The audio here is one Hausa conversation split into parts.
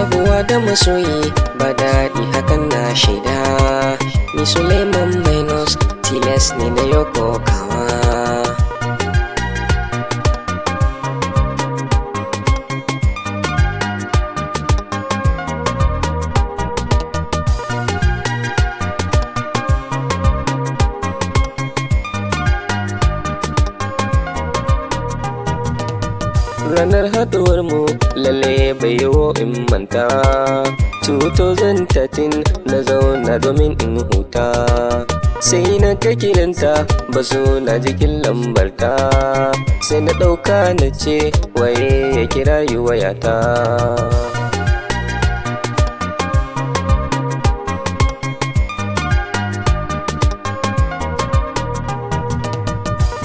Rabuwa da masoyi ba daɗi hakan na shaida. Ni Suleiman minus tilas ne na yoko kawa. Ranar haduwar mu lalle bai yiwo in manta. 2013 na zauna domin in huta, sai na kai kiranta ba su na jikin lambarta, sai na ɗauka na ce waye ya kira yi wayata.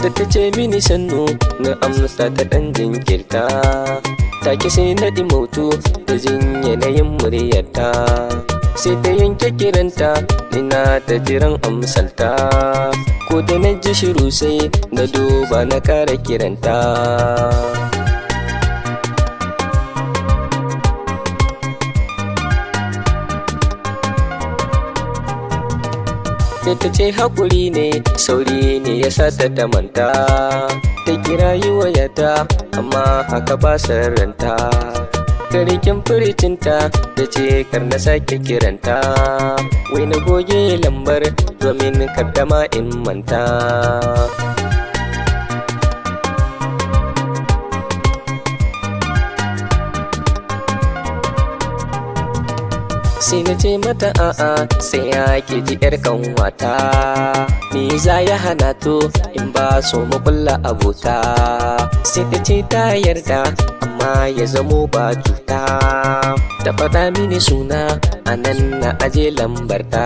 Da ta ce mini sannu na amsa ta ɗan jinkirta, take sai na ɗimautu da jin yanayin muryarta, sai ta yanke kiranta ina ta jiran amsalta, ko da na ji shiru sai na duba na kara kiranta. Sai ta ce haƙuri ne sauri ne ya sa ta manta, ta kira yi wayata amma haka ba ranta. Karikin furicinta ta ce kar na sake kiranta, wai na goge lambar domin kaddama in manta. Sai na ce mata a'a sai ya ke ji yar kanwata, me za ya hana to in ba so mu kulla abota. Sai ta ce ta yarda amma ya zamo ba cuta, ta faɗa mini suna a nan na aje lambarta.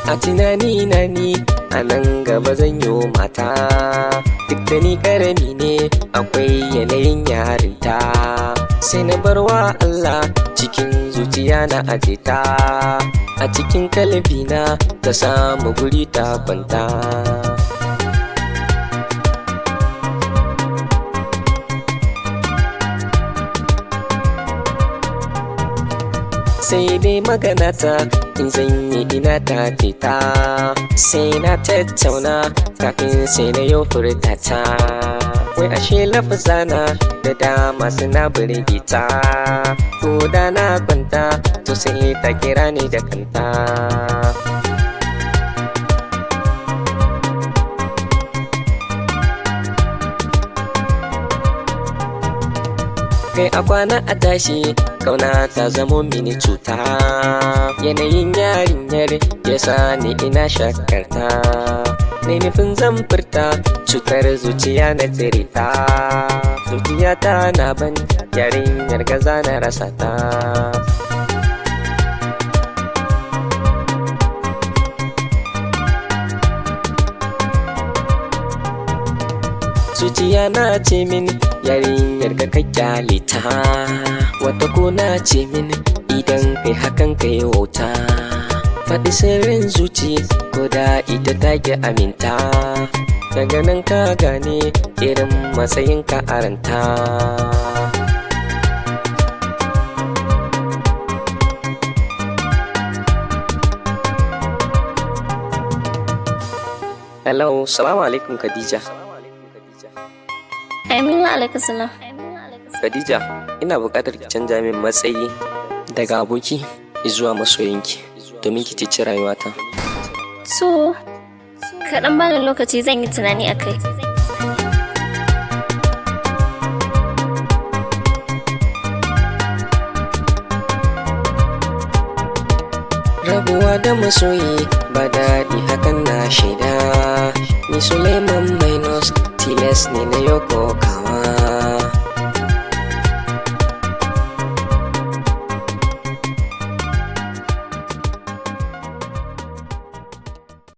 A tunani na ni a nan gaba zan yi mata, duk da ni karami ne akwai yanayin yarinta, sai na barwa Allah cikin zuciya na aje ta, a cikin kalbina ta samu guri ta kwanta. Sai dai magana ta in zan yi ina ta ta, sai na tattauna kafin sai na yau furta ta, wai ashe lafazana da dama suna birgita, ko da na kwanta to sai ta kira ni da kanta. Kai a kwana a tashi kauna ta zamo mini cuta, yanayin yarinyar ya sa ni ina shakarta, na nufin zan furta cutar zuciya na tsirita, zuciya ta na ban yarinyar gaza na rasa ta. Zuciya na ce min yarinyar ga ka kyale ta, wata ko na ce min idan kai hakan kai wauta, faɗi sirrin zuci ko da ita ta ki aminta, daga nan ka gane irin matsayin ka aranta. Hello, salamu alaikum Khadija. Aminu alaikum salam. Khadija, ina buƙatar ki canja min matsayi daga aboki zuwa masoyinki domin ki ceci rayuwata. So, kaɗan bani lokaci zan yi tunani a kai. Rabuwa da masoyi ba daɗi hakan na shaida. Ni Suleiman minus tilas tilas ne na yoko